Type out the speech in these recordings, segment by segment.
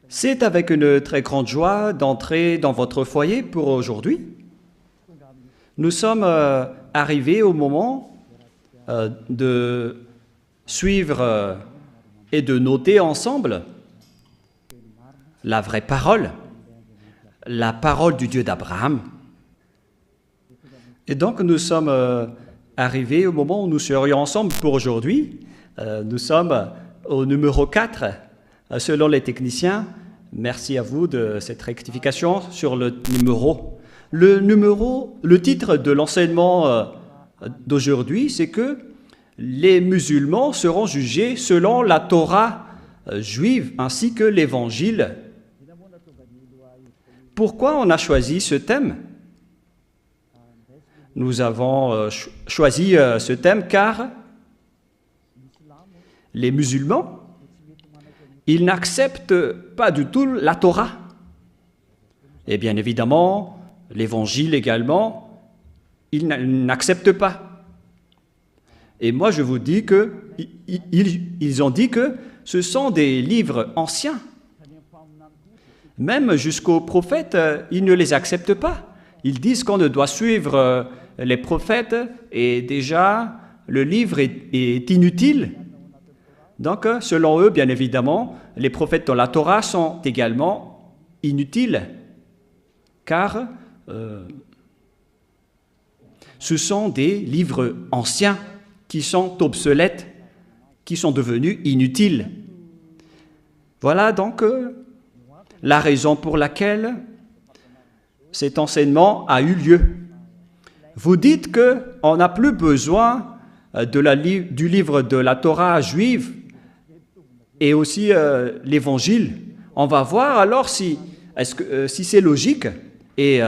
C'est avec une très grande joie d'entrer dans votre foyer pour aujourd'hui. Nous sommes arrivés au moment de suivre et de noter ensemble la vraie parole, la parole du Dieu d'Abraham. Et donc nous sommes arrivés au moment où nous serions ensemble pour aujourd'hui. Nous sommes au numéro 4, selon les techniciens. Merci à vous de cette rectification sur le numéro. Le titre de l'enseignement d'aujourd'hui, c'est que les musulmans seront jugés selon la Torah juive ainsi que l'Évangile. Pourquoi on a choisi ce thème ? Nous avons choisi ce thème car les musulmans, ils n'acceptent pas du tout la Torah. Et bien évidemment, l'Évangile également, ils n'acceptent pas. Et moi, je vous dis qu'ils ont dit que ce sont des livres anciens. Même jusqu'aux prophètes, ils ne les acceptent pas. Ils disent qu'on ne doit suivre les prophètes et déjà, le livre est inutile. Donc, selon eux, bien évidemment, les prophètes dans la Torah sont également inutiles, car ce sont des livres anciens qui sont obsolètes, qui sont devenus inutiles. Voilà donc la raison pour laquelle cet enseignement a eu lieu. Vous dites qu'on n'a plus besoin du livre de la Torah juive et aussi l'Évangile. On va voir alors si c'est logique et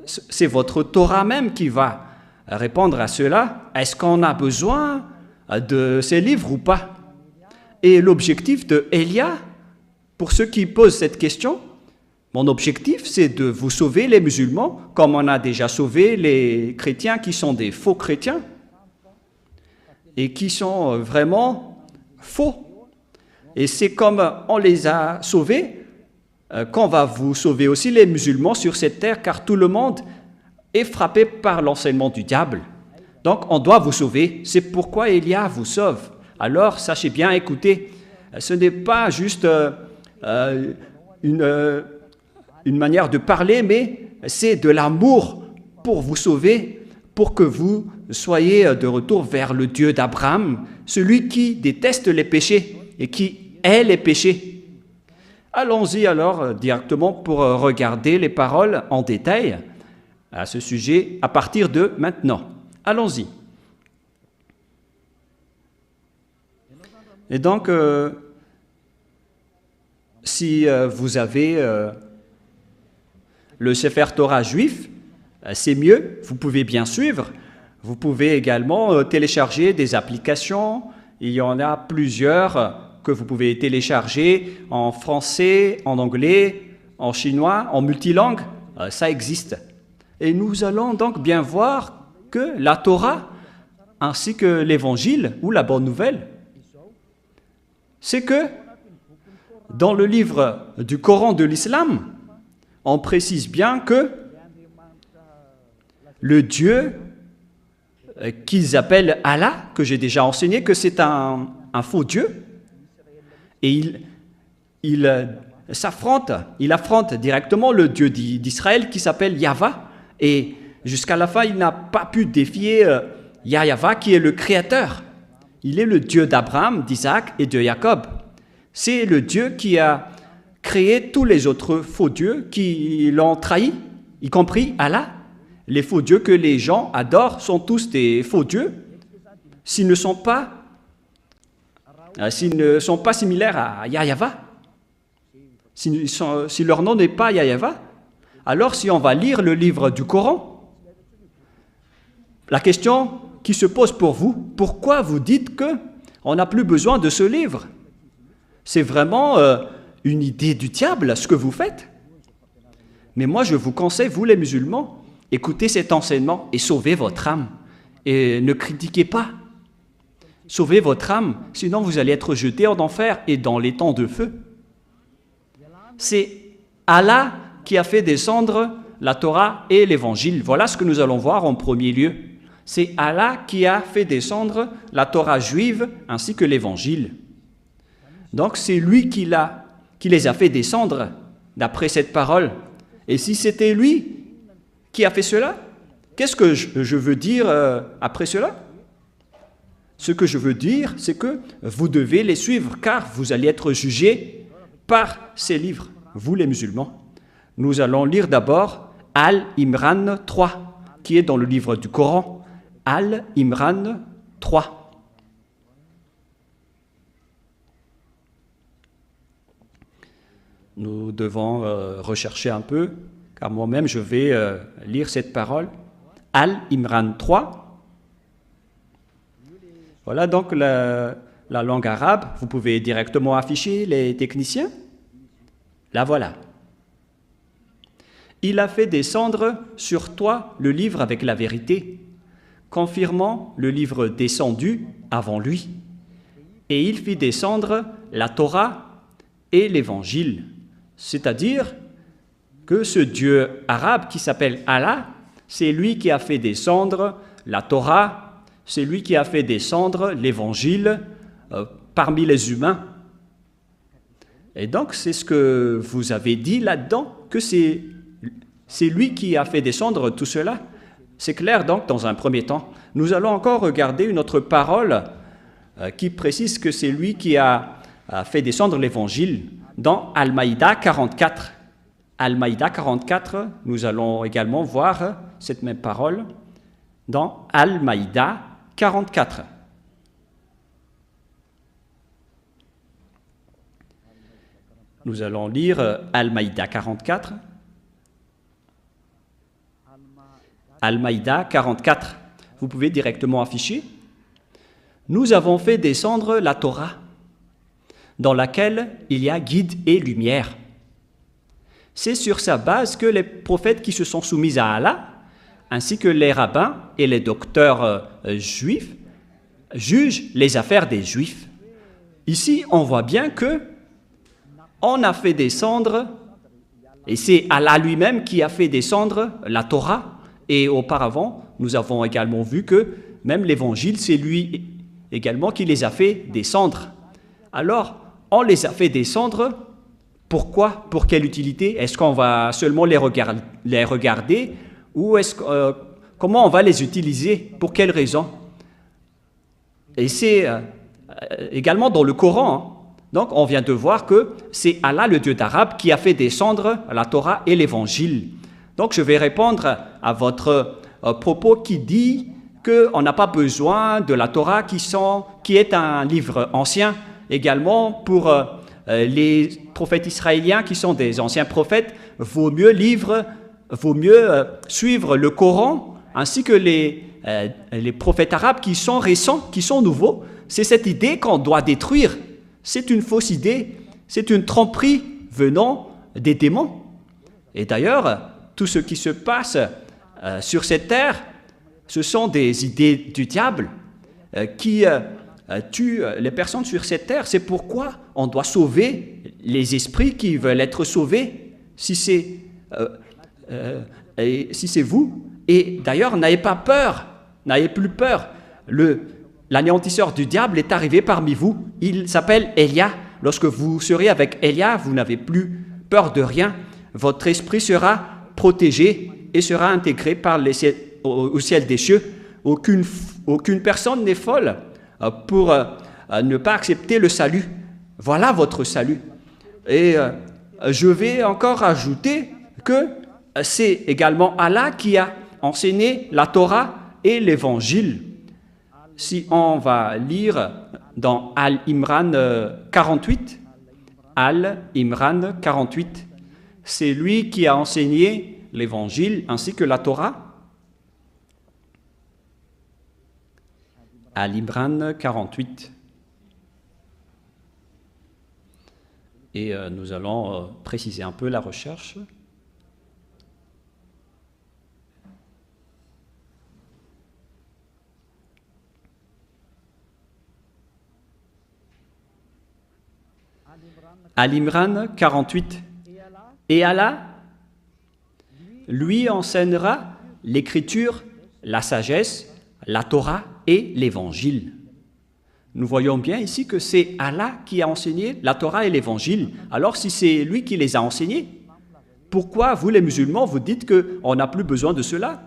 c'est votre Torah même qui va répondre à cela. Est-ce qu'on a besoin de ces livres ou pas? Et l'objectif de Elia, pour ceux qui posent cette question, mon objectif, c'est de vous sauver les musulmans, comme on a déjà sauvé les chrétiens qui sont des faux chrétiens et qui sont vraiment faux. Et c'est comme on les a sauvés qu'on va vous sauver aussi les musulmans sur cette terre, car tout le monde est frappé par l'enseignement du diable. Donc on doit vous sauver, c'est pourquoi Elia vous sauve. Alors sachez bien, écoutez, ce n'est pas juste une manière de parler, mais c'est de l'amour pour vous sauver, pour que vous soyez de retour vers le Dieu d'Abraham, celui qui déteste les péchés et qui hait les péchés. Allons-y alors directement pour regarder les paroles en détail à ce sujet à partir de maintenant. Allons-y. Et donc, si vous avez le Sefer Torah juif, c'est mieux, vous pouvez bien suivre. Vous pouvez également télécharger des applications. Il y en a plusieurs que vous pouvez télécharger en français, en anglais, en chinois, en multilangue. Ça existe. Et nous allons donc bien voir que la Torah, ainsi que l'Évangile ou la Bonne Nouvelle, c'est que dans le livre du Coran de l'Islam, on précise bien que le Dieu qu'ils appellent Allah, que j'ai déjà enseigné, que c'est un faux Dieu, et il affronte directement le Dieu d'Israël qui s'appelle Yahva, et jusqu'à la fin, il n'a pas pu défier Yahva qui est le Créateur. Il est le Dieu d'Abraham, d'Isaac et de Jacob. C'est le Dieu qui a créé tous les autres faux dieux qui l'ont trahi, y compris Allah. Les faux dieux que les gens adorent sont tous des faux dieux s'ils ne sont pas similaires à Yahva. Si leur nom n'est pas Yahva, alors si on va lire le livre du Coran, la question qui se pose pour vous, pourquoi vous dites qu'on n'a plus besoin de ce livre? C'est vraiment une idée du diable, ce que vous faites. Mais moi, je vous conseille, vous les musulmans, écoutez cet enseignement et sauvez votre âme. Et ne critiquez pas. Sauvez votre âme, sinon vous allez être jetés en enfer et dans les temps de feu. c'est Allah qui a fait descendre la Torah et l'Évangile. Voilà ce que nous allons voir en premier lieu. C'est Allah qui a fait descendre la Torah juive ainsi que l'Évangile. Donc c'est lui qui les a fait descendre d'après cette parole. Et si c'était lui qui a fait cela, qu'est-ce que je veux dire après cela? Ce que je veux dire, c'est que vous devez les suivre, car vous allez être jugés par ces livres, vous les musulmans. Nous allons lire d'abord Al-Imran 3, qui est dans le livre du Coran. Al-Imran 3. Nous devons rechercher un peu, car moi-même je vais lire cette parole. Al-Imran 3. Voilà donc la langue arabe. Vous pouvez directement afficher les techniciens. La voilà. Il a fait descendre sur toi le livre avec la vérité, confirmant le livre descendu avant lui. Et il fit descendre la Torah et l'Évangile. C'est-à-dire que ce Dieu arabe qui s'appelle Allah, c'est lui qui a fait descendre la Torah, c'est lui qui a fait descendre l'Évangile parmi les humains. Et donc c'est ce que vous avez dit là-dedans, que c'est lui qui a fait descendre tout cela. C'est clair donc dans un premier temps. Nous allons encore regarder une autre parole qui précise que c'est lui qui a fait descendre l'Évangile. Dans Al-Maïda 44. Al-Maïda 44, nous allons également voir cette même parole dans Al-Maïda 44. Nous allons lire Al-Maïda 44. Al-Maïda 44. Vous pouvez directement afficher. Nous avons fait descendre la Torah, dans laquelle il y a guide et lumière. C'est sur sa base que les prophètes qui se sont soumis à Allah, ainsi que les rabbins et les docteurs juifs, jugent les affaires des juifs. Ici, on voit bien que on a fait descendre, et c'est Allah lui-même qui a fait descendre la Torah, et auparavant, nous avons également vu que même l'Évangile, c'est lui également qui les a fait descendre. Alors, on les a fait descendre, pourquoi? Pour quelle utilité? Est-ce qu'on va seulement les regarder ou comment on va les utiliser? Pour quelle raison? Et c'est également dans le Coran. Hein. Donc, on vient de voir que c'est Allah, le Dieu d'Arabe, qui a fait descendre la Torah et l'Évangile. Donc, je vais répondre à votre propos qui dit qu'on n'a pas besoin de la Torah qui est un livre ancien. Également, pour les prophètes israéliens qui sont des anciens prophètes, vaut mieux suivre le Coran, ainsi que les prophètes arabes qui sont récents, qui sont nouveaux. C'est cette idée qu'on doit détruire. C'est une fausse idée, c'est une tromperie venant des démons. Et d'ailleurs, tout ce qui se passe sur cette terre, ce sont des idées du diable qui tue les personnes sur cette terre. C'est pourquoi on doit sauver les esprits qui veulent être sauvés, si c'est vous. Et d'ailleurs, n'ayez pas peur, n'ayez plus peur. L'anéantisseur du diable est arrivé parmi vous. Il s'appelle Elia. Lorsque vous serez avec Elia, vous n'avez plus peur de rien. Votre esprit sera protégé et sera intégré au ciel des cieux. Aucune personne n'est folle pour ne pas accepter le salut. Voilà votre salut. Et je vais encore ajouter que c'est également Allah qui a enseigné la Torah et l'Évangile. Si on va lire dans Al-Imran 48, Al-Imran 48, c'est lui qui a enseigné l'Évangile ainsi que la Torah. Al-Imran 48. Et nous allons préciser un peu la recherche. Al-Imran 48. Et Allah lui enseignera l'écriture, la sagesse, la Torah et l'évangile. Nous voyons bien ici que c'est Allah qui a enseigné la Torah et l'évangile. Alors si c'est lui qui les a enseignés, pourquoi vous les musulmans vous dites qu'on n'a plus besoin de cela?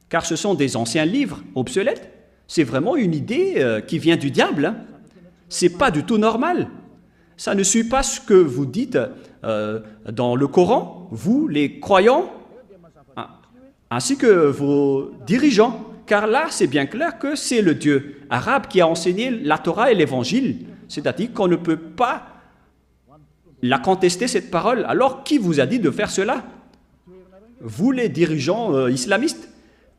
Car ce sont des anciens livres obsolètes. C'est vraiment une idée qui vient du diable. Hein. Ce n'est pas du tout normal. Ça ne suit pas ce que vous dites dans le Coran, vous les croyants, ainsi que vos dirigeants. Car là, c'est bien clair que c'est le Dieu arabe qui a enseigné la Torah et l'Évangile. C'est-à-dire qu'on ne peut pas la contester, cette parole. Alors, qui vous a dit de faire cela? Vous, les dirigeants islamistes.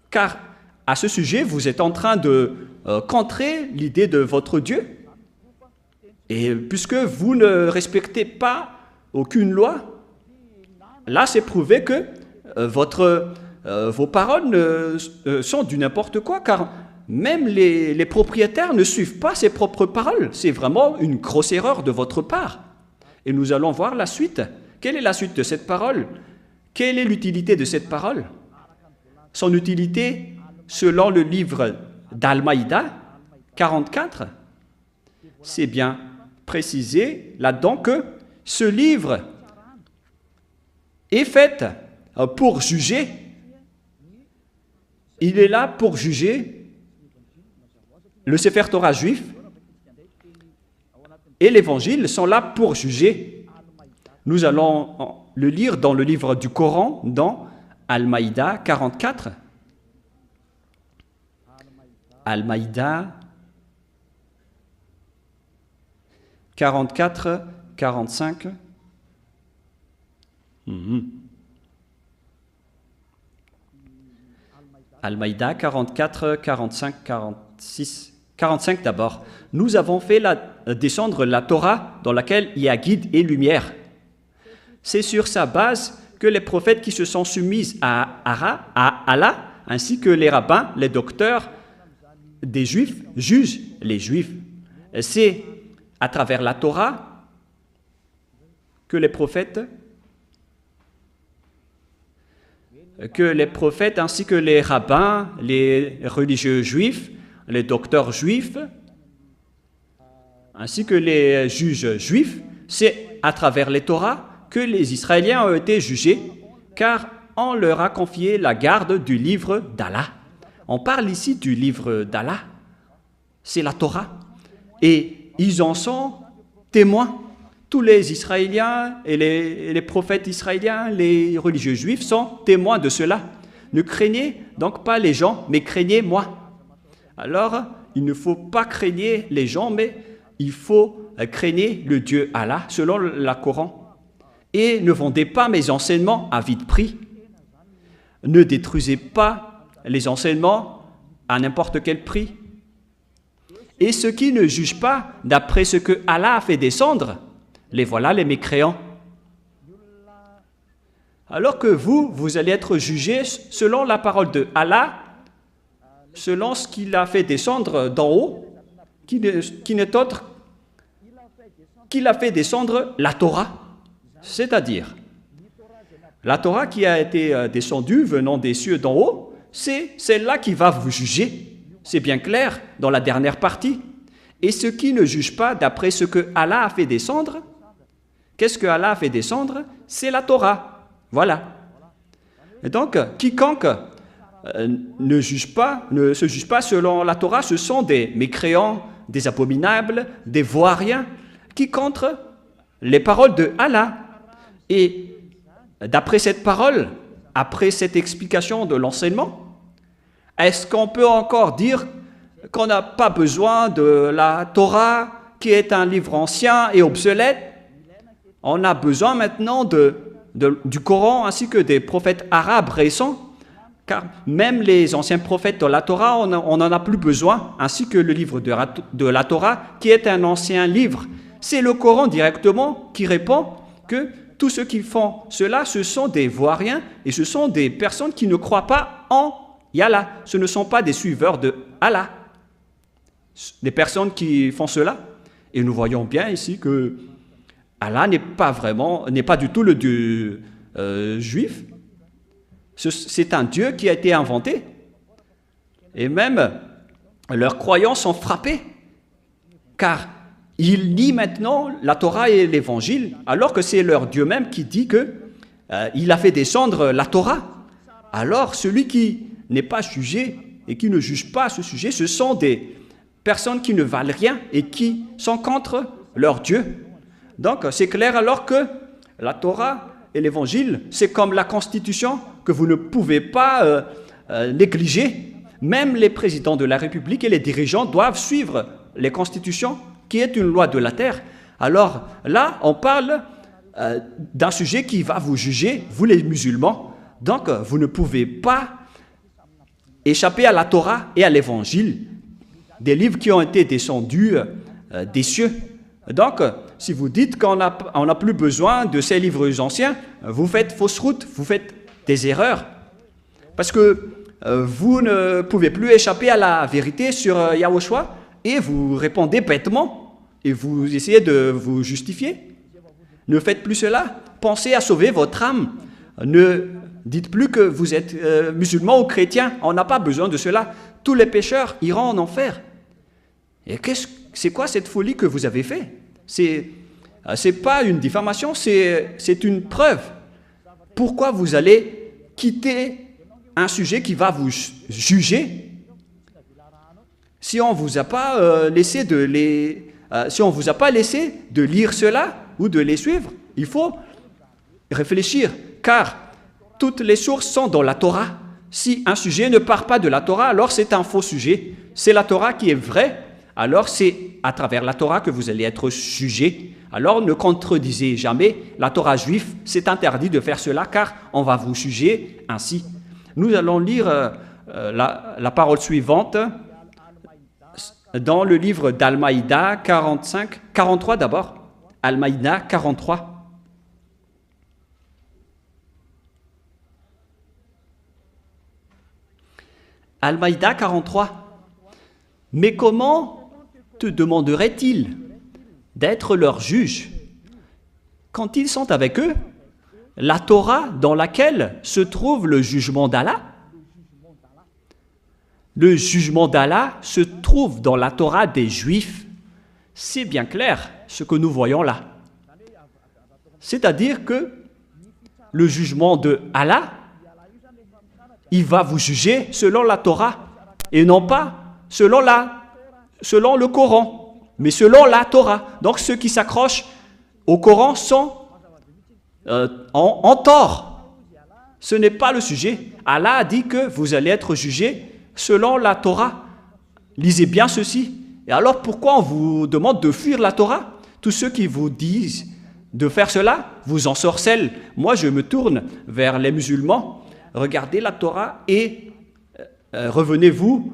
Car à ce sujet, vous êtes en train de contrer l'idée de votre Dieu. Et puisque vous ne respectez pas aucune loi, là, c'est prouvé que vos paroles sont du n'importe quoi, car même les propriétaires ne suivent pas ses propres paroles. C'est vraiment une grosse erreur de votre part. Et nous allons voir la suite. Quelle est la suite de cette parole? Quelle est l'utilité de cette parole? Son utilité, selon le livre d'Al-Maïda 44, c'est bien précisé là-dedans que ce livre est fait pour juger. Il est là pour juger le Sefer Torah juif et l'Évangile sont là pour juger. Nous allons le lire dans le livre du Coran, dans Al-Maïda 44. Al-Maïda 44, 45. Al-Maïda 44, 45, 46. 45 d'abord. Nous avons fait descendre la Torah dans laquelle il y a guide et lumière. C'est sur sa base que les prophètes qui se sont soumis à Allah, ainsi que les rabbins, les docteurs des Juifs, jugent les Juifs. C'est à travers la Torah que les prophètes ainsi que les rabbins, les religieux juifs, les docteurs juifs, ainsi que les juges juifs, c'est à travers les Torahs que les Israéliens ont été jugés, car on leur a confié la garde du livre d'Allah. On parle ici du livre d'Allah, c'est la Torah, et ils en sont témoins. Tous les Israéliens et les prophètes israéliens, les religieux juifs sont témoins de cela. Ne craignez donc pas les gens, mais craignez moi. Alors, il ne faut pas craigner les gens, mais il faut craigner le Dieu Allah, selon le Coran. Et ne vendez pas mes enseignements à vide prix. Ne détruisez pas les enseignements à n'importe quel prix. Et ceux qui ne jugent pas d'après ce que Allah a fait descendre, les voilà les mécréants. Alors que vous allez être jugés selon la parole de Allah, selon ce qu'il a fait descendre d'en haut, qui n'est autre qu'il a fait descendre la Torah. C'est-à-dire, la Torah qui a été descendue venant des cieux d'en haut, c'est celle-là qui va vous juger. C'est bien clair dans la dernière partie. Et ceux qui ne jugent pas d'après ce que Allah a fait descendre, qu'est-ce que Allah a fait descendre? C'est la Torah. Voilà. Et donc, quiconque ne se juge pas selon la Torah, ce sont des mécréants, des abominables, des vauriens, qui contre les paroles de Allah. Et d'après cette parole, après cette explication de l'enseignement, est-ce qu'on peut encore dire qu'on n'a pas besoin de la Torah, qui est un livre ancien et obsolète? On a besoin maintenant du Coran ainsi que des prophètes arabes récents, car même les anciens prophètes de la Torah, on n'en a plus besoin, ainsi que le livre de la Torah, qui est un ancien livre. C'est le Coran directement qui répond que tous ceux qui font cela, ce sont des vauriens et ce sont des personnes qui ne croient pas en Allah. Ce ne sont pas des suiveurs de Allah. Des personnes qui font cela. Et nous voyons bien ici que Allah n'est pas du tout le Dieu juifs. C'est un Dieu qui a été inventé. Et même leurs croyants sont frappés, car ils nient maintenant la Torah et l'Évangile, alors que c'est leur Dieu même qui dit qu'il a fait descendre la Torah. Alors celui qui n'est pas jugé et qui ne juge pas ce sujet, ce sont des personnes qui ne valent rien et qui sont contre leur Dieu. Donc c'est clair alors que la Torah et l'Évangile, c'est comme la Constitution que vous ne pouvez pas négliger. Même les présidents de la République et les dirigeants doivent suivre les constitutions, qui est une loi de la terre. Alors là, on parle d'un sujet qui va vous juger, vous les musulmans. Donc, vous ne pouvez pas échapper à la Torah et à l'Évangile, des livres qui ont été descendus des cieux. Donc, si vous dites qu'on n'a plus besoin de ces livres anciens, vous faites fausse route, vous faites des erreurs. Parce que vous ne pouvez plus échapper à la vérité sur Yahushua et vous répondez bêtement et vous essayez de vous justifier. Ne faites plus cela. Pensez à sauver votre âme. Ne dites plus que vous êtes musulman ou chrétien. On n'a pas besoin de cela. Tous les pécheurs iront en enfer. Et c'est quoi cette folie que vous avez fait? C'est pas une diffamation, c'est une preuve. Pourquoi vous allez quitter un sujet qui va vous juger si on vous a pas laissé si on vous a pas laissé de lire cela ou de les suivre? Il faut réfléchir, car toutes les sources sont dans la Torah. Si un sujet ne part pas de la Torah, alors c'est un faux sujet. C'est la Torah qui est vraie, alors c'est à travers la Torah que vous allez être jugé. Alors ne contredisez jamais la Torah juive. C'est interdit de faire cela, car on va vous juger ainsi. Nous allons lire la parole suivante dans le livre d'Al-Maïda 43 d'abord. Al-Maïda 43. Al-Maïda 43. Mais comment te demanderait-il d'être leur juge quand ils sont avec eux? La Torah dans laquelle se trouve le jugement d'Allah. Le jugement d'Allah se trouve dans la Torah des Juifs. C'est bien clair ce que nous voyons là. C'est-à-dire que le jugement de Allah, il va vous juger selon la Torah et non pas selon le Coran, mais selon la Torah. Donc ceux qui s'accrochent au Coran sont en tort. Ce n'est pas le sujet. Allah a dit que vous allez être jugés selon la Torah. Lisez bien ceci. Et alors pourquoi on vous demande de fuir la Torah? Tous ceux qui vous disent de faire cela vous ensorcellent. Moi je me tourne vers les musulmans. Regardez la Torah et revenez-vous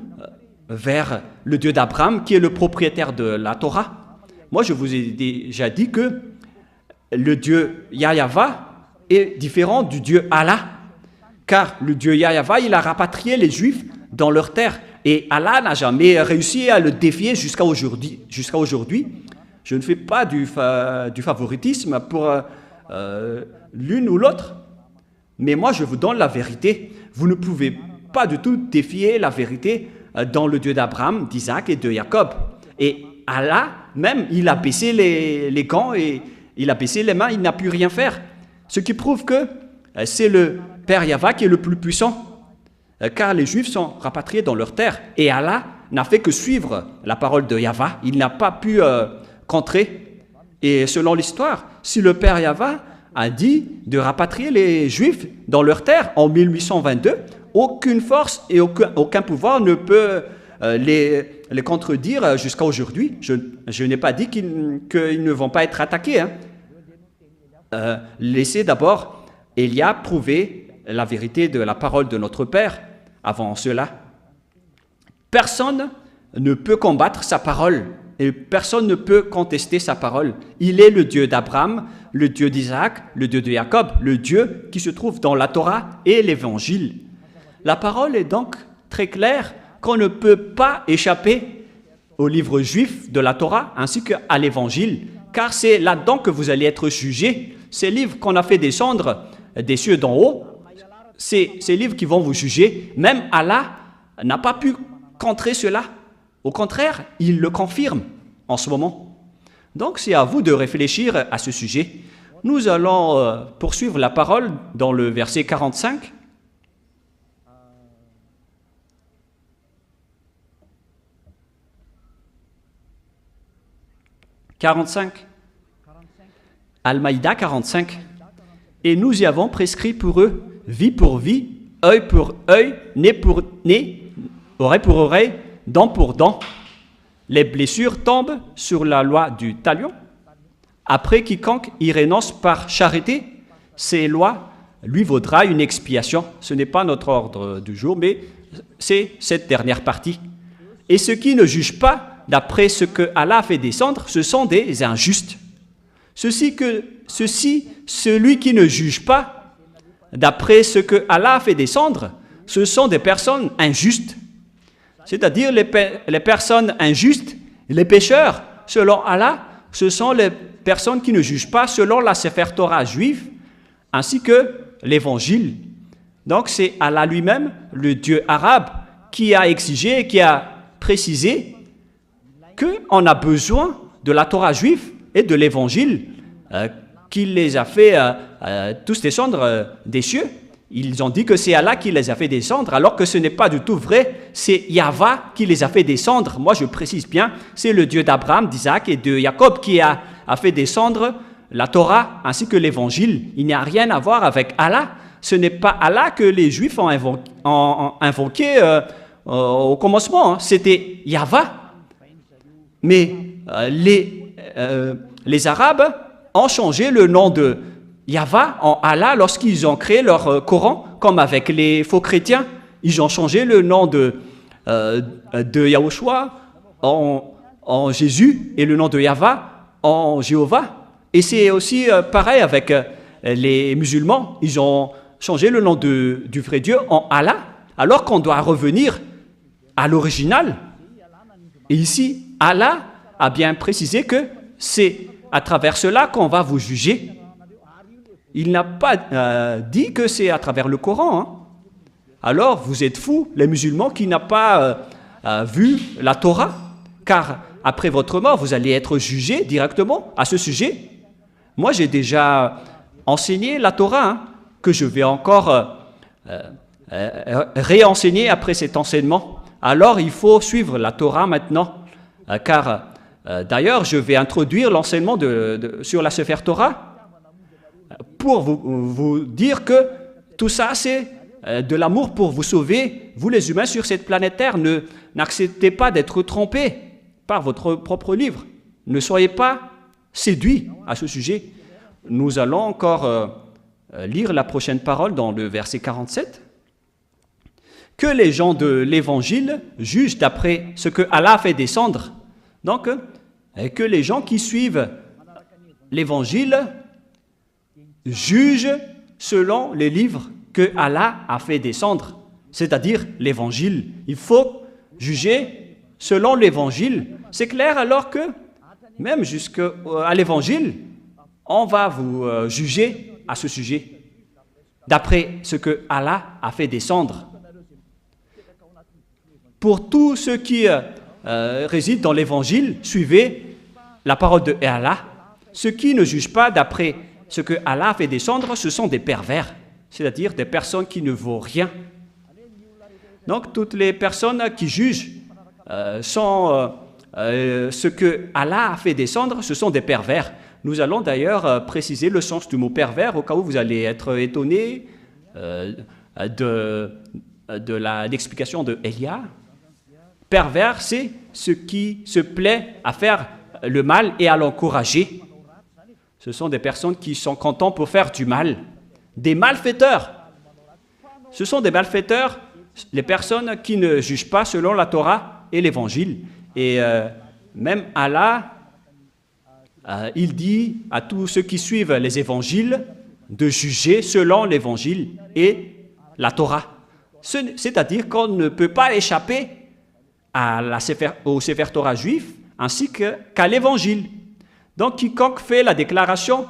vers le Dieu d'Abraham qui est le propriétaire de la Torah. Moi je vous ai déjà dit que le Dieu Yahva est différent du Dieu Allah, car le Dieu Yahva, il a rapatrié les Juifs dans leur terre, et Allah n'a jamais réussi à le défier jusqu'à aujourd'hui. Je ne fais pas du favoritisme pour l'une ou l'autre, mais moi je vous donne la vérité. Vous ne pouvez pas du tout défier la vérité dans le Dieu d'Abraham, d'Isaac et de Jacob. Et Allah, même, il a baissé les gants et il a baissé les mains, il n'a pu rien faire. Ce qui prouve que c'est le Père Yahva qui est le plus puissant, car les Juifs sont rapatriés dans leur terre. Et Allah n'a fait que suivre la parole de Yahva. Il n'a pas pu contrer. Et selon l'histoire, si le Père Yahva a dit de rapatrier les Juifs dans leur terre en 1822, aucune force et aucun pouvoir ne peut les contredire jusqu'à aujourd'hui. Je n'ai pas dit qu'ils ne vont pas être attaqués. Laissez d'abord Élia prouver la vérité de la parole de notre Père avant cela. Personne ne peut combattre sa parole et personne ne peut contester sa parole. Il est le Dieu d'Abraham, le Dieu d'Isaac, le Dieu de Jacob, le Dieu qui se trouve dans la Torah et l'Évangile. La parole est donc très claire qu'on ne peut pas échapper au livre juif de la Torah ainsi qu'à l'Évangile, car c'est là-dedans que vous allez être jugés. Ces livres qu'on a fait descendre des cieux d'en haut, c'est ces livres qui vont vous juger. Même Allah n'a pas pu contrer cela. Au contraire, il le confirme en ce moment. Donc c'est à vous de réfléchir à ce sujet. Nous allons poursuivre la parole dans le verset 45. Al-Maïda 45. Et nous y avons prescrit pour eux vie pour vie, œil pour œil, nez pour nez, oreille pour oreille, dent pour dent. Les blessures tombent sur la loi du talion. Après, quiconque y renonce par charité, ces lois lui vaudra une expiation. Ce n'est pas notre ordre du jour, mais c'est cette dernière partie. Et ceux qui ne jugent pas d'après ce que Allah a fait descendre, ce sont des injustes. Celui qui ne juge pas d'après ce que Allah a fait descendre, ce sont des personnes injustes. C'est-à-dire les personnes injustes, les pécheurs, selon Allah, ce sont les personnes qui ne jugent pas selon la Sefer Torah juive, ainsi que l'Évangile. Donc c'est Allah lui-même, le Dieu arabe, qui a exigé et qui a précisé qu'on a besoin de la Torah juive et de l'Évangile qui les a fait tous descendre des cieux. Ils ont dit que c'est Allah qui les a fait descendre, alors que ce n'est pas du tout vrai. C'est Yahva qui les a fait descendre. Moi, je précise bien, c'est le Dieu d'Abraham, d'Isaac et de Jacob qui a fait descendre la Torah ainsi que l'Évangile. Il n'y a rien à voir avec Allah. Ce n'est pas Allah que les Juifs ont invoqué au commencement. Hein. C'était Yahva. Mais les Arabes ont changé le nom de Yahva en Allah lorsqu'ils ont créé leur Coran, comme avec les faux chrétiens. Ils ont changé le nom de Yahushua en Jésus et le nom de Yahva en Jéhovah. Et c'est aussi pareil avec les musulmans. Ils ont changé le nom du vrai Dieu en Allah, alors qu'on doit revenir à l'original. Et ici, Allah a bien précisé que c'est à travers cela qu'on va vous juger. Il n'a pas dit que c'est à travers le Coran. Hein. Alors, vous êtes fous, les musulmans, qui n'ont pas vu la Torah, car après votre mort, vous allez être jugés directement à ce sujet. Moi, j'ai déjà enseigné la Torah, hein, que je vais encore réenseigner après cet enseignement. Alors, il faut suivre la Torah maintenant, car d'ailleurs, je vais introduire l'enseignement sur la Sefer Torah pour vous dire que tout ça, c'est de l'amour pour vous sauver, vous les humains sur cette planète Terre. N'acceptez pas d'être trompés par votre propre livre. Ne soyez pas séduits à ce sujet. Nous allons encore lire la prochaine parole dans le verset 47. Que les gens de l'Évangile jugent d'après ce que Allah a fait descendre. Donc, que les gens qui suivent l'Évangile jugent selon les livres que Allah a fait descendre, c'est-à-dire l'Évangile. Il faut juger selon l'Évangile. C'est clair alors que, même jusqu'à l'Évangile, on va vous juger à ce sujet, d'après ce que Allah a fait descendre. Pour tous ceux qui résident dans l'Évangile, suivez la parole de Allah. Ceux qui ne jugent pas d'après ce que Allah a fait descendre, ce sont des pervers, c'est-à-dire des personnes qui ne vaut rien. Donc, toutes les personnes qui jugent ce que Allah a fait descendre, ce sont des pervers. Nous allons d'ailleurs préciser le sens du mot pervers, au cas où vous allez être étonnés de l'explication de Elia. Pervers, c'est ce qui se plaît à faire le mal et à l'encourager. Ce sont des personnes qui sont contents pour faire du mal. Des malfaiteurs. Ce sont des malfaiteurs, les personnes qui ne jugent pas selon la Torah et l'Évangile. Et même Allah, il dit à tous ceux qui suivent les Évangiles de juger selon l'Évangile et la Torah. C'est-à-dire qu'on ne peut pas échapper au Sefer Torah juif ainsi qu'à l'Évangile. Donc, quiconque fait la déclaration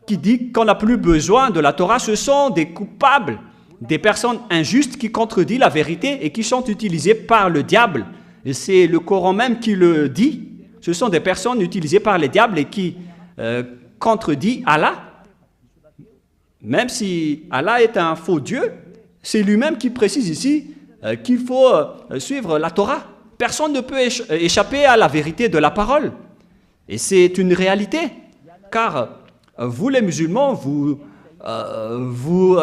qui dit qu'on n'a plus besoin de la Torah, ce sont des coupables, des personnes injustes qui contredisent la vérité et qui sont utilisées par le diable. Et c'est le Coran même qui le dit. Ce sont des personnes utilisées par les diables et qui contredisent Allah. Même si Allah est un faux Dieu, c'est lui-même qui précise ici qu'il faut suivre la Torah. Personne ne peut échapper à la vérité de la parole. Et c'est une réalité, car vous les musulmans, vous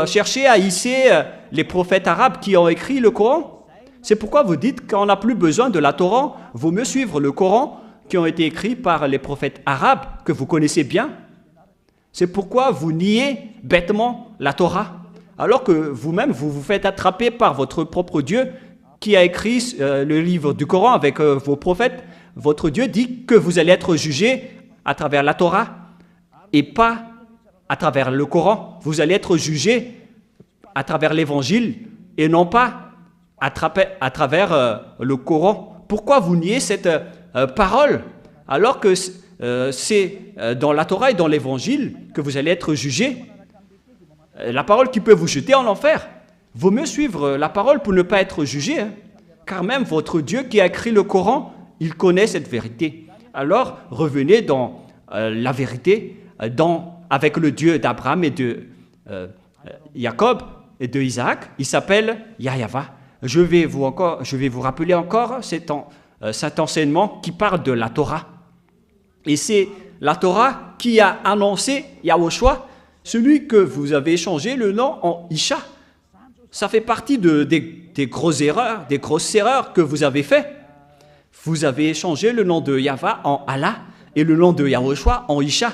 cherchez à hisser les prophètes arabes qui ont écrit le Coran. C'est pourquoi vous dites qu'on n'a plus besoin de la Torah, vaut mieux suivre le Coran qui ont été écrits par les prophètes arabes que vous connaissez bien. C'est pourquoi vous niez bêtement la Torah, alors que vous-même, vous vous faites attraper par votre propre Dieu qui a écrit le livre du Coran avec vos prophètes. Votre Dieu dit que vous allez être jugés à travers la Torah et pas à travers le Coran. Vous allez être jugés à travers l'Évangile et non pas à travers le Coran. Pourquoi vous niez cette parole alors que c'est dans la Torah et dans l'Évangile que vous allez être jugés? La parole qui peut vous jeter en enfer. Vaut mieux suivre la parole pour ne pas être jugé, hein, car même votre Dieu qui a écrit le Coran, il connaît cette vérité. Alors, revenez dans la vérité, avec le Dieu d'Abraham et de Jacob et de Isaac. Il s'appelle Yahweh. Je vais vous rappeler encore cet enseignement qui parle de la Torah. Et c'est la Torah qui a annoncé Yahushua, celui que vous avez changé le nom en Isha. Ça fait partie des grosses erreurs que vous avez fait. Vous avez changé le nom de Yahweh en Allah et le nom de Yahushua en Isha.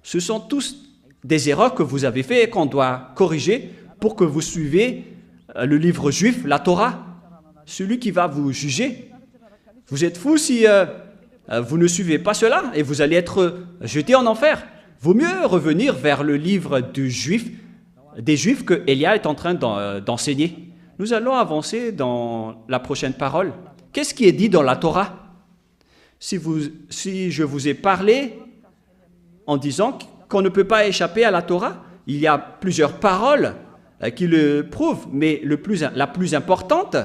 Ce sont tous des erreurs que vous avez fait et qu'on doit corriger pour que vous suivez le livre juif, la Torah, celui qui va vous juger. Vous êtes fous si vous ne suivez pas cela et vous allez être jetés en enfer. Vaut mieux revenir vers le livre des Juifs que Elia est en train d'enseigner. Nous allons avancer dans la prochaine parole. Qu'est-ce qui est dit dans la Torah? Si je vous ai parlé en disant qu'on ne peut pas échapper à la Torah, il y a plusieurs paroles qui le prouvent, mais la plus importante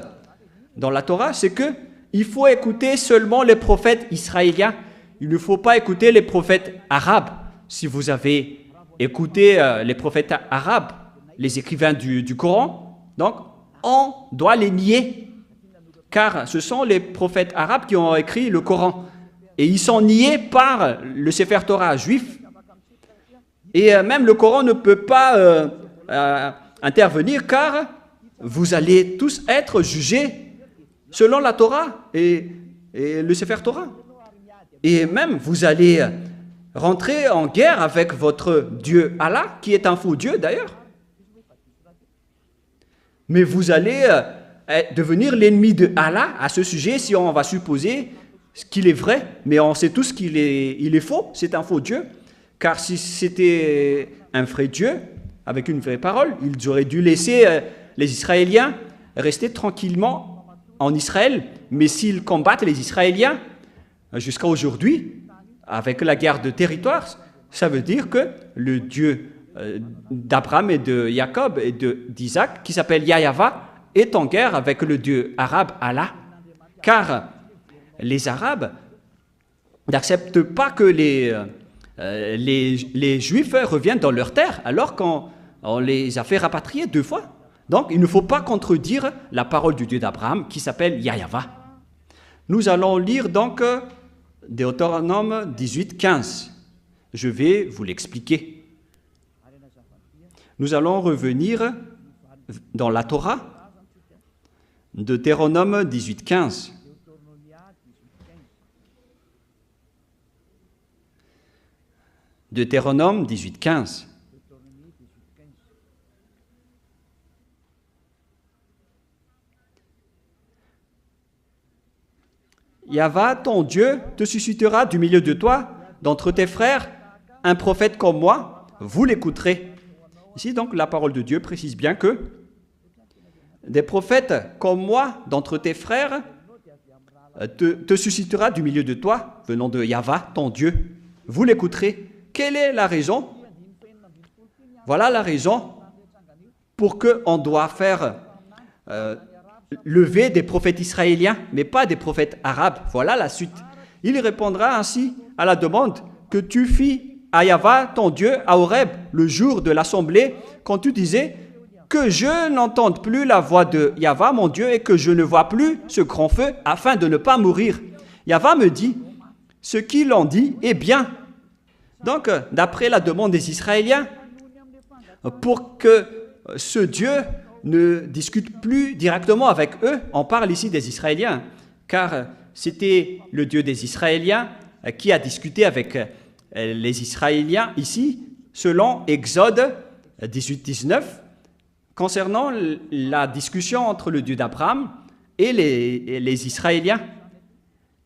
dans la Torah, c'est qu'il faut écouter seulement les prophètes israéliens. Il ne faut pas écouter les prophètes arabes. Si vous avez écouté les prophètes arabes, les écrivains du Coran, donc on doit les nier, car ce sont les prophètes arabes qui ont écrit le Coran, et ils sont niés par le Sefer Torah juif, et même le Coran ne peut pas intervenir, car vous allez tous être jugés selon la Torah et le Sefer Torah, et même vous allez rentrer en guerre avec votre Dieu Allah, qui est un faux Dieu d'ailleurs. Mais vous allez devenir l'ennemi de Allah à ce sujet si on va supposer qu'il est vrai, mais on sait tous qu'il est faux, c'est un faux Dieu. Car si c'était un vrai Dieu, avec une vraie parole, ils auraient dû laisser les Israéliens rester tranquillement en Israël. Mais s'ils combattent les Israéliens jusqu'à aujourd'hui, avec la guerre de territoire, ça veut dire que le Dieu d'Abraham et de Jacob et d'Isaac, qui s'appelle Yahweh, est en guerre avec le Dieu arabe Allah. Car les Arabes n'acceptent pas que les Juifs reviennent dans leur terre, alors qu'on les a fait rapatrier 2 fois. Donc, il ne faut pas contredire la parole du Dieu d'Abraham, qui s'appelle Yahweh. Nous allons lire donc Deutéronome 18, 15. Je vais vous l'expliquer. Nous allons revenir dans la Torah, Deutéronome 18, 15. Deutéronome 18, 15. Yahweh, ton Dieu, te suscitera du milieu de toi, d'entre tes frères, un prophète comme moi, vous l'écouterez. Ici, donc, la parole de Dieu précise bien que des prophètes comme moi, d'entre tes frères, te suscitera du milieu de toi, venant de Yahweh, ton Dieu. Vous l'écouterez. Quelle est la raison? Voilà la raison pour qu'on doit faire lever des prophètes israéliens, mais pas des prophètes arabes. Voilà la suite. Il répondra ainsi à la demande que tu fis à Yahva, ton Dieu, à Horeb, le jour de l'assemblée, quand tu disais que je n'entende plus la voix de Yahva, mon Dieu, et que je ne vois plus ce grand feu, afin de ne pas mourir. Yahva me dit, ce qu'il en dit est bien. Donc, d'après la demande des Israéliens, pour que ce Dieu ne discute plus directement avec eux, on parle ici des Israéliens, car c'était le Dieu des Israéliens qui a discuté avec les Israéliens ici, selon Exode 18-19, concernant la discussion entre le Dieu d'Abraham et les Israéliens.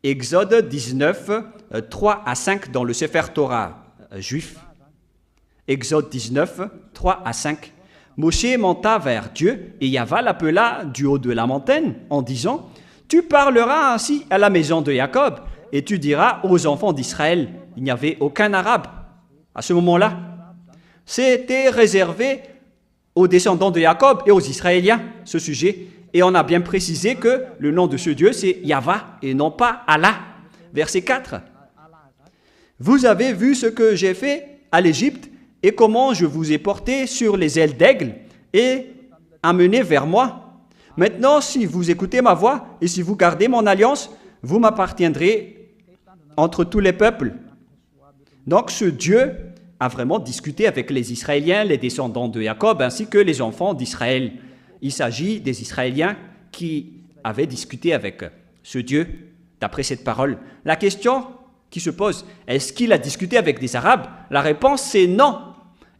Exode 19, 3 à 5 dans le Sefer Torah juif. Exode 19, 3 à 5. Moshe monta vers Dieu et Yahva l'appela du haut de la montagne en disant « Tu parleras ainsi à la maison de Jacob et tu diras aux enfants d'Israël. » Il n'y avait aucun arabe à ce moment-là. C'était réservé aux descendants de Jacob et aux Israéliens, ce sujet. Et on a bien précisé que le nom de ce Dieu, c'est Yahva et non pas Allah. Verset 4. Vous avez vu ce que j'ai fait à l'Égypte et comment je vous ai porté sur les ailes d'aigle et amené vers moi. Maintenant, si vous écoutez ma voix et si vous gardez mon alliance, vous m'appartiendrez entre tous les peuples. Donc ce Dieu a vraiment discuté avec les Israéliens, les descendants de Jacob, ainsi que les enfants d'Israël. Il s'agit des Israéliens qui avaient discuté avec ce Dieu, d'après cette parole. La question qui se pose, est-ce qu'il a discuté avec des Arabes? La réponse, c'est non.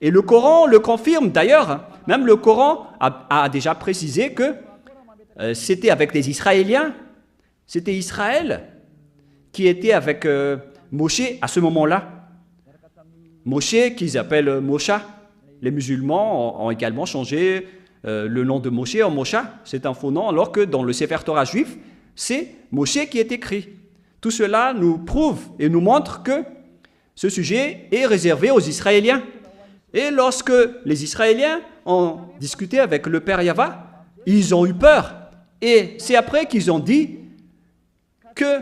Et le Coran le confirme d'ailleurs. Même le Coran a déjà précisé que c'était avec des Israéliens. C'était Israël qui était avec Moshe à ce moment-là. Moshe, qu'ils appellent Mosha. Les musulmans ont également changé le nom de Moshe en Mosha. C'est un faux nom, alors que dans le Sefer Torah juif, c'est Moshe qui est écrit. Tout cela nous prouve et nous montre que ce sujet est réservé aux Israéliens. Et lorsque les Israéliens ont discuté avec le Père Yahva, ils ont eu peur. Et c'est après qu'ils ont dit que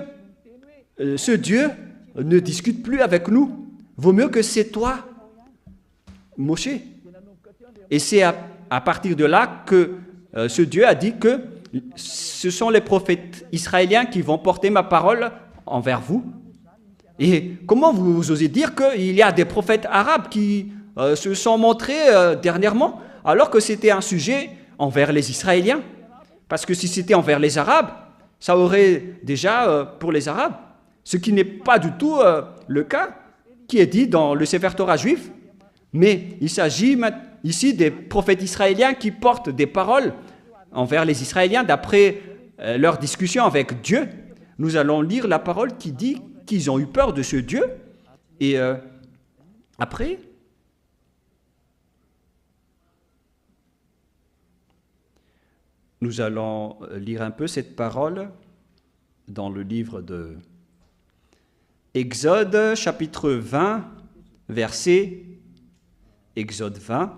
ce Dieu ne discute plus avec nous. Vaut mieux que c'est toi, Moshe. Et c'est à partir de là que ce Dieu a dit que ce sont les prophètes israéliens qui vont porter ma parole envers vous. Et comment vous osez dire qu'il y a des prophètes arabes qui se sont montrés dernièrement, alors que c'était un sujet envers les Israéliens? Parce que si c'était envers les Arabes, ça aurait déjà pour les Arabes, ce qui n'est pas du tout le cas qui est dit dans le Sefer Torah juif, mais il s'agit ici des prophètes israéliens qui portent des paroles envers les Israéliens d'après leur discussion avec Dieu. Nous allons lire la parole qui dit qu'ils ont eu peur de ce Dieu. Et après, nous allons lire un peu cette parole dans le livre de Exode, chapitre 20, verset, Exode 20,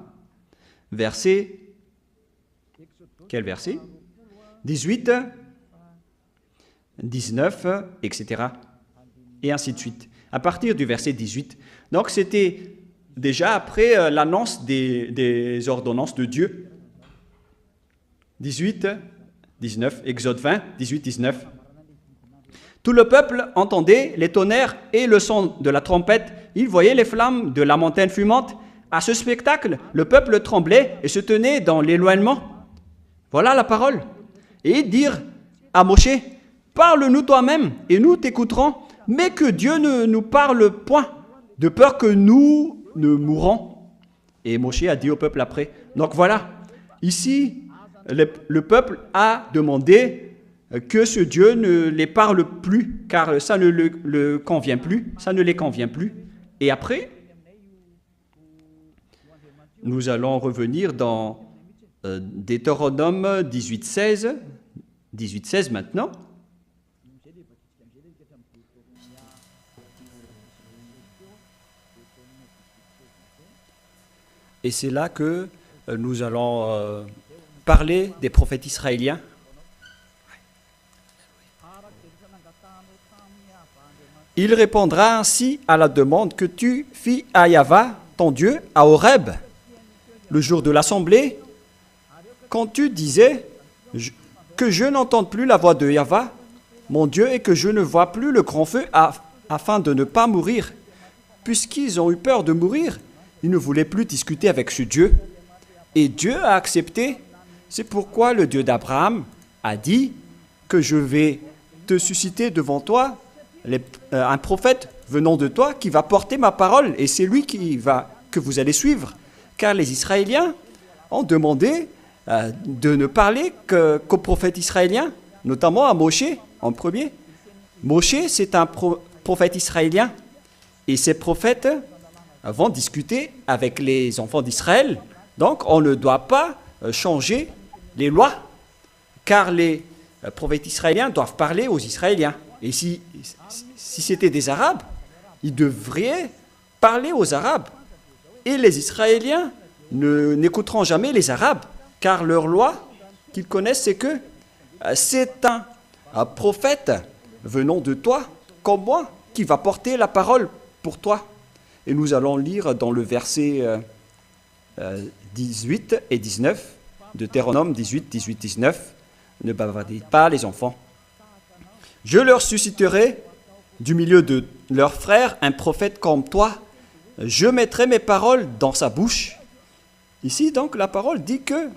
verset, quel verset? 18, 19, etc. Et ainsi de suite. À partir du verset 18. Donc c'était déjà après l'annonce des ordonnances de Dieu. 18, 19, Exode 20, 18, 19. Tout le peuple entendait les tonnerres et le son de la trompette. Il voyait les flammes de la montagne fumante. À ce spectacle, le peuple tremblait et se tenait dans l'éloignement. Voilà la parole. Et ils dirent à Moshe, « Parle-nous toi-même et nous t'écouterons, mais que Dieu ne nous parle point, de peur que nous ne mourons. » Et Moshe a dit au peuple après. Donc voilà, ici, le peuple a demandé que ce Dieu ne les parle plus, car ça ne le convient plus, ça ne les convient plus. Et après, nous allons revenir dans Deutéronome 18:16, 18:16 maintenant. Et c'est là que nous allons parler des prophètes israéliens. Il répondra ainsi à la demande que tu fis à Yahva, ton Dieu, à Horeb, le jour de l'assemblée, quand tu disais que je n'entende plus la voix de Yahva, mon Dieu, et que je ne vois plus le grand feu afin de ne pas mourir. Puisqu'ils ont eu peur de mourir, ils ne voulaient plus discuter avec ce Dieu. Et Dieu a accepté. C'est pourquoi le Dieu d'Abraham a dit que je vais te susciter devant toi un prophète venant de toi qui va porter ma parole, et c'est lui que vous allez suivre. Car les Israéliens ont demandé de ne parler qu'aux prophètes israéliens, notamment à Moshe en premier. Moshe, c'est un prophète israélien, et ces prophètes vont discuter avec les enfants d'Israël. Donc on ne doit pas changer les lois, car les prophètes israéliens doivent parler aux Israéliens. Et si c'était des Arabes, ils devraient parler aux Arabes. Et les Israéliens n'écouteront jamais les Arabes, car leur loi qu'ils connaissent, c'est que c'est un prophète venant de toi, comme moi, qui va porter la parole pour toi. Et nous allons lire dans le verset 18 et 19, Deutéronome 18, 18, 19, ne bavardez pas les enfants. Je leur susciterai du milieu de leurs frères un prophète comme toi. Je mettrai mes paroles dans sa bouche. Ici, donc, la parole dit que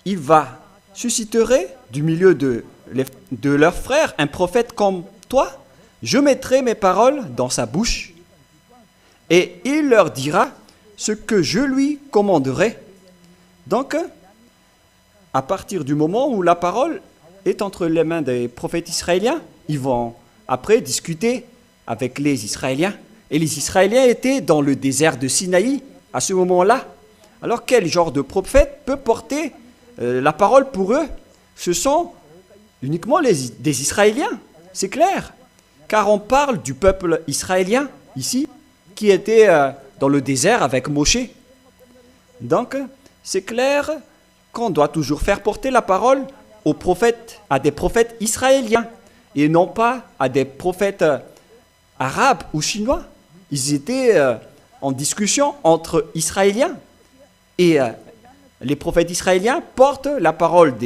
il va susciterait du milieu de leurs frères un prophète comme toi. Je mettrai mes paroles dans sa bouche et il leur dira ce que je lui commanderai. Donc, à partir du moment où la parole est entre les mains des prophètes israéliens, ils vont après discuter avec les Israéliens. Et les Israéliens étaient dans le désert de Sinaï à ce moment-là. Alors quel genre de prophète peut porter la parole pour eux? Ce sont uniquement des Israéliens, c'est clair. Car on parle du peuple israélien ici, qui était dans le désert avec Moshe. Donc, c'est clair qu'on doit toujours faire porter la parole aux prophètes, à des prophètes israéliens, et non pas à des prophètes arabes ou chinois. Ils étaient en discussion entre Israéliens, et les prophètes israéliens portent la parole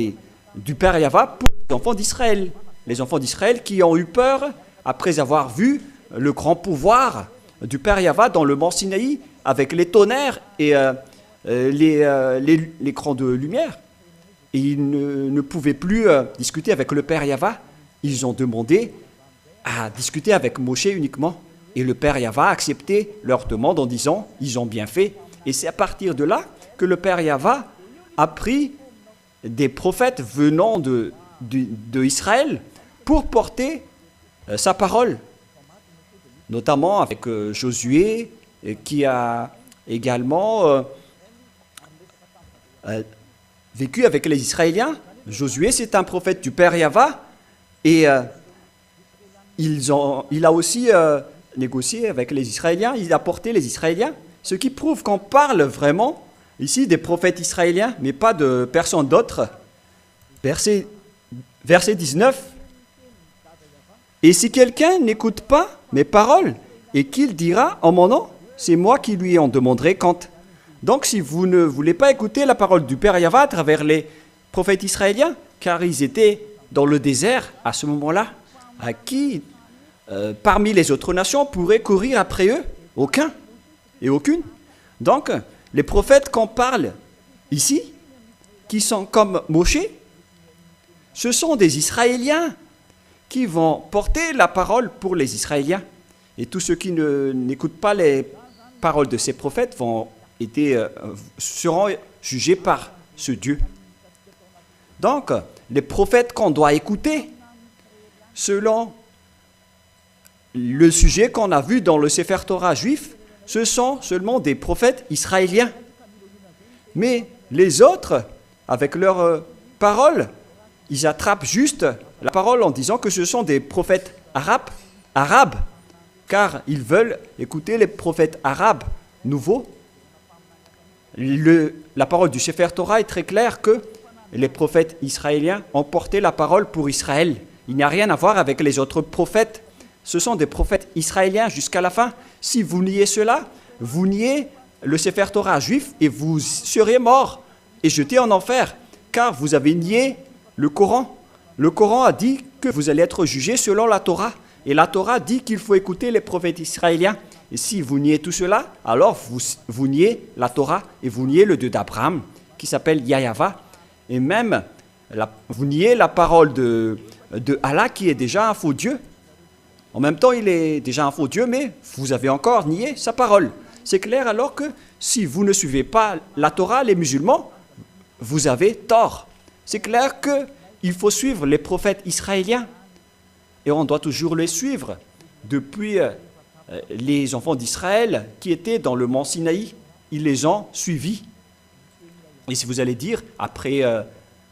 du Père Yahva pour les enfants d'Israël. Les enfants d'Israël qui ont eu peur après avoir vu le grand pouvoir du Père Yahva dans le mont Sinaï avec les tonnerres et l'écran de lumière. Et ils ne pouvaient plus discuter avec le Père Yahva. Ils ont demandé à discuter avec Moshe uniquement. Et le Père Yahva a accepté leur demande en disant « ils ont bien fait ». Et c'est à partir de là que le Père Yahva a pris des prophètes venant de Israël pour porter sa parole. Notamment avec Josué, qui a également vécu avec les Israéliens. Josué, c'est un prophète du Père Yahva, et il a aussi négocié avec les Israéliens, il a porté les Israéliens, ce qui prouve qu'on parle vraiment ici des prophètes israéliens, mais pas de personne d'autre. Verset 19. Et si quelqu'un n'écoute pas mes paroles et qu'il dira en mon nom, c'est moi qui lui en demanderai compte. Donc si vous ne voulez pas écouter la parole du Père Yahva à travers les prophètes israéliens, car ils étaient dans le désert à ce moment-là, à qui parmi les autres nations pourrait courir après eux? Aucun et aucune. Donc les prophètes qu'on parle ici, qui sont comme Moshe, ce sont des Israéliens qui vont porter la parole pour les Israéliens. Et tous ceux qui n'écoutent pas les paroles de ces prophètes seront jugés par ce Dieu. Donc, les prophètes qu'on doit écouter, selon le sujet qu'on a vu dans le Sefer Torah juif, ce sont seulement des prophètes israéliens. Mais les autres, avec leurs paroles, ils attrapent juste la parole en disant que ce sont des prophètes arabes, car ils veulent écouter les prophètes arabes nouveaux. La parole du Sefer Torah est très claire que les prophètes israéliens ont porté la parole pour Israël. Il n'y a rien à voir avec les autres prophètes. Ce sont des prophètes israéliens jusqu'à la fin. Si vous niez cela, vous niez le Sefer Torah juif et vous serez morts et jetés en enfer, car vous avez nié le Coran. Le Coran a dit que vous allez être jugés selon la Torah. Et la Torah dit qu'il faut écouter les prophètes israéliens. Et si vous niez tout cela, alors vous niez la Torah et vous niez le Dieu d'Abraham, qui s'appelle Yahava. Et même, vous niez la parole de Allah, qui est déjà un faux Dieu. En même temps, il est déjà un faux Dieu, mais vous avez encore nié sa parole. C'est clair alors que si vous ne suivez pas la Torah, les musulmans, vous avez tort. C'est clair qu'il faut suivre les prophètes israéliens. Et on doit toujours les suivre. Depuis les enfants d'Israël qui étaient dans le mont Sinaï, ils les ont suivis. Et si vous allez dire, après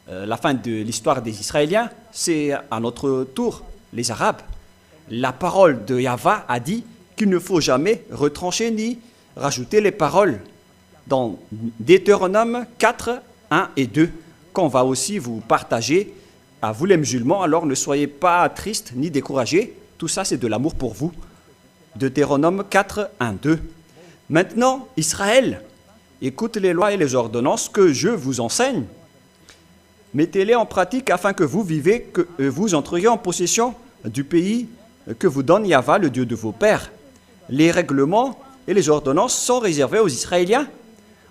la fin de l'histoire des Israéliens, c'est à notre tour, les Arabes. La parole de Yahva a dit qu'il ne faut jamais retrancher ni rajouter les paroles dans Deutéronome 4, 1 et 2, qu'on va aussi vous partager à vous les musulmans. Alors ne soyez pas tristes ni découragés, tout ça c'est de l'amour pour vous. Deutéronome 4, 1, 2. Maintenant, Israël, écoute les lois et les ordonnances que je vous enseigne. Mettez-les en pratique afin que vous vivez, que vous entriez en possession du pays que vous donne Yahva, le Dieu de vos pères. Les règlements et les ordonnances sont réservés aux Israéliens.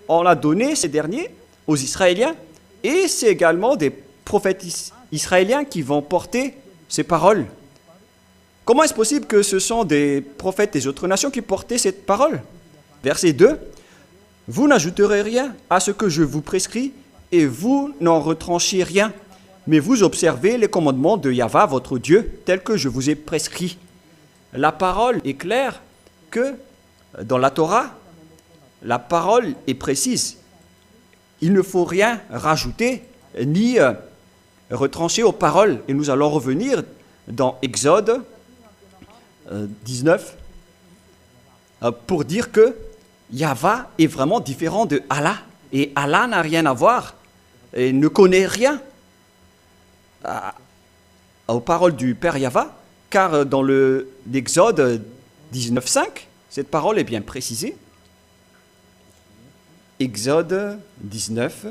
On a donné ces derniers aux Israéliens et c'est également des prophètes israéliens qui vont porter ces paroles. Comment est-ce possible que ce sont des prophètes des autres nations qui portaient cette parole? Verset 2. Vous n'ajouterez rien à ce que je vous prescris et vous n'en retranchez rien, mais vous observez les commandements de Yahva, votre Dieu, tels que je vous ai prescrits. La parole est claire que dans la Torah, la parole est précise. Il ne faut rien rajouter ni retrancher aux paroles. Et nous allons revenir dans Exode 19 pour dire que Yahva est vraiment différent de Allah. Et Allah n'a rien à voir et ne connaît rien aux paroles du Père Yahva, car dans l'Exode 19.5, cette parole est bien précisée. Exode 19,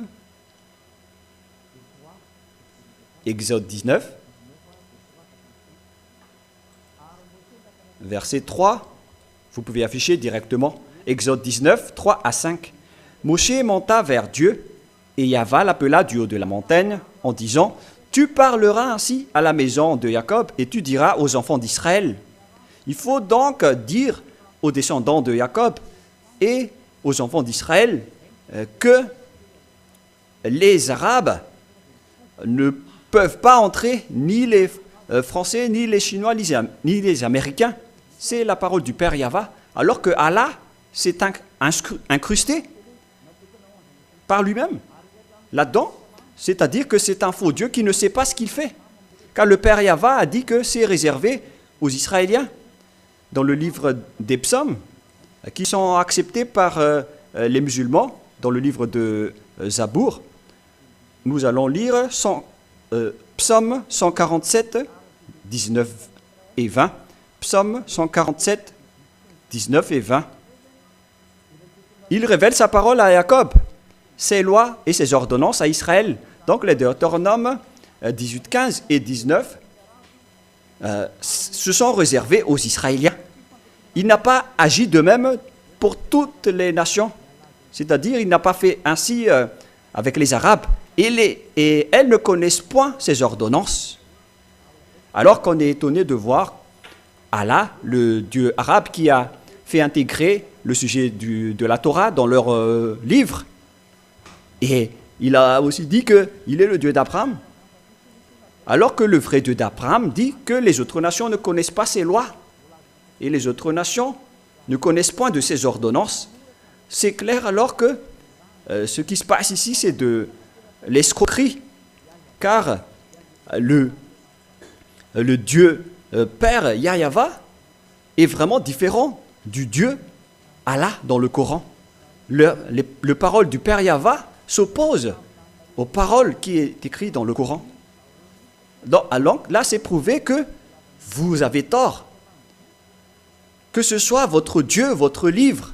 verset 3, vous pouvez afficher directement, Exode 19, 3 à 5. Moshe monta vers Dieu, et Yahva l'appela du haut de la montagne, en disant, « Tu parleras ainsi à la maison de Jacob, et tu diras aux enfants d'Israël. » Il faut donc dire aux descendants de Jacob et aux enfants d'Israël que les Arabes ne peuvent pas entrer, ni les Français, ni les Chinois, ni les Américains. C'est la parole du Père Yahva, alors que Allah s'est incrusté par lui-même là-dedans, c'est-à-dire que c'est un faux Dieu qui ne sait pas ce qu'il fait. Car le Père Yahva a dit que c'est réservé aux Israéliens. Dans le livre des psaumes, qui sont acceptés par les musulmans, dans le livre de Zabour, nous allons lire psaume 147, 19 et 20. Psaume 147, 19 et 20. Il révèle sa parole à Jacob, ses lois et ses ordonnances à Israël. Donc les Deutéronomes 18, 15 et 19 se sont réservés aux Israéliens. Il n'a pas agi de même pour toutes les nations. C'est-à-dire, il n'a pas fait ainsi avec les Arabes. Et elles ne connaissent point ces ordonnances. Alors qu'on est étonné de voir Allah, le Dieu arabe, qui a fait intégrer le sujet de la Torah dans leur livre. Et il a aussi dit qu'il est le Dieu d'Abraham. Alors que le vrai Dieu d'Abraham dit que les autres nations ne connaissent pas ses lois. Et les autres nations ne connaissent point de ses ordonnances. C'est clair alors que ce qui se passe ici, c'est de l'escroquerie. Car le Dieu Père Yahva est vraiment différent du Dieu Allah dans le Coran. le parole du Père Yahva s'oppose aux paroles qui est écrites dans le Coran. Alors là, c'est prouvé que vous avez tort. Que ce soit votre Dieu, votre livre,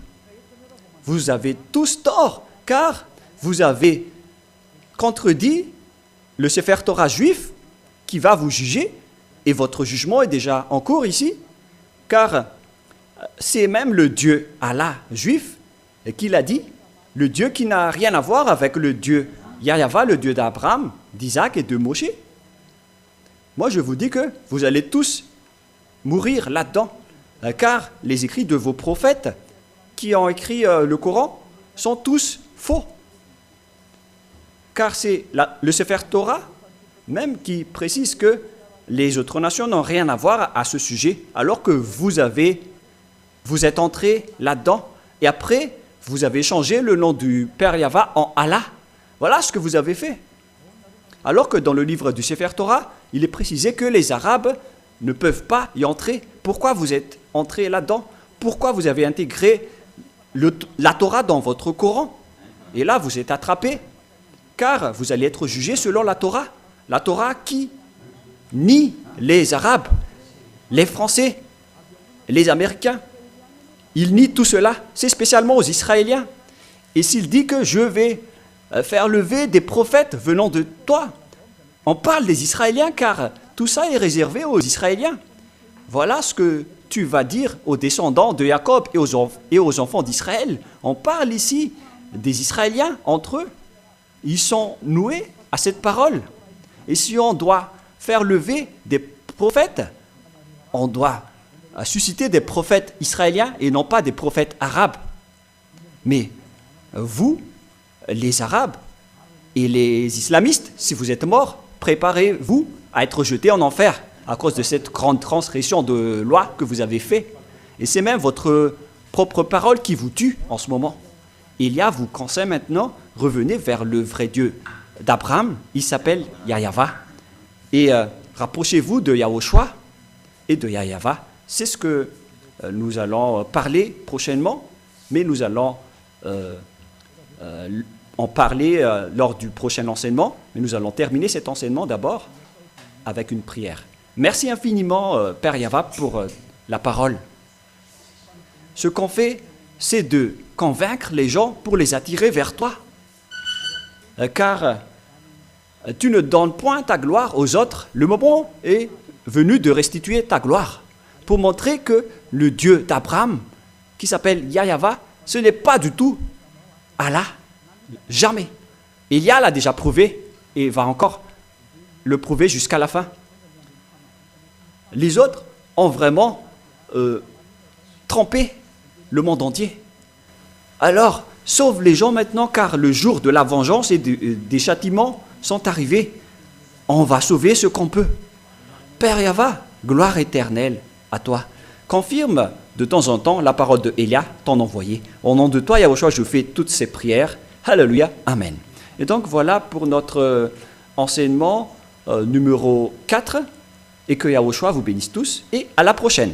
vous avez tous tort, car vous avez contredit le Sefer Torah juif qui va vous juger, et votre jugement est déjà en cours ici, car c'est même le Dieu Allah juif qui l'a dit, le Dieu qui n'a rien à voir avec le Dieu Yahva, le Dieu d'Abraham, d'Isaac et de Moshe. Moi, je vous dis que vous allez tous mourir là-dedans, car les écrits de vos prophètes qui ont écrit le Coran sont tous faux. Car c'est le Sefer Torah même qui précise que les autres nations n'ont rien à voir à ce sujet, alors que vous êtes entrés là-dedans, et après, vous avez changé le nom du Père Yahva en Allah. Voilà ce que vous avez fait. Alors que dans le livre du Sefer Torah, il est précisé que les Arabes ne peuvent pas y entrer. Pourquoi vous êtes entrés là-dedans? Pourquoi vous avez intégré la Torah dans votre Coran? Et là, vous êtes attrapés, car vous allez être jugés selon la Torah. La Torah qui nie les Arabes, les Français, les Américains. Il nie tout cela. C'est spécialement aux Israéliens. Et s'il dit que je vais faire lever des prophètes venant de toi, on parle des Israéliens, car tout ça est réservé aux Israéliens. Voilà ce que tu vas dire aux descendants de Jacob et aux enfants d'Israël. On parle ici des Israéliens entre eux. Ils sont noués à cette parole. Et si on doit faire lever des prophètes, on doit susciter des prophètes israéliens et non pas des prophètes arabes. Mais vous, les Arabes et les islamistes, si vous êtes morts, préparez-vous à être jetés en enfer à cause de cette grande transgression de loi que vous avez fait. Et c'est même votre propre parole qui vous tue en ce moment. Élia vous conseille maintenant, revenez vers le vrai Dieu d'Abraham, il s'appelle Yahva. Et rapprochez-vous de Yahushua et de Yahva. C'est ce que nous allons parler prochainement, mais nous allons en parler lors du prochain enseignement. Mais nous allons terminer cet enseignement d'abord avec une prière. Merci infiniment, Père Yahva, pour la parole. Ce qu'on fait, c'est de convaincre les gens pour les attirer vers toi. Car tu ne donnes point ta gloire aux autres. Le moment est venu de restituer ta gloire pour montrer que le Dieu d'Abraham, qui s'appelle Yahva, ce n'est pas du tout Allah. Jamais. Élia l'a déjà prouvé et va encore le prouver jusqu'à la fin. Les autres ont vraiment trompé le monde entier. Alors, sauve les gens maintenant, car le jour de la vengeance et des châtiments sont arrivés. On va sauver ce qu'on peut. Père Yahva, gloire éternelle à toi. Confirme de temps en temps la parole de Élia, ton envoyé. Au nom de toi, Yahushua, je fais toutes ces prières. Alléluia, Amen. Et donc voilà pour notre enseignement numéro 4. Et que Yahushua vous bénisse tous. Et à la prochaine.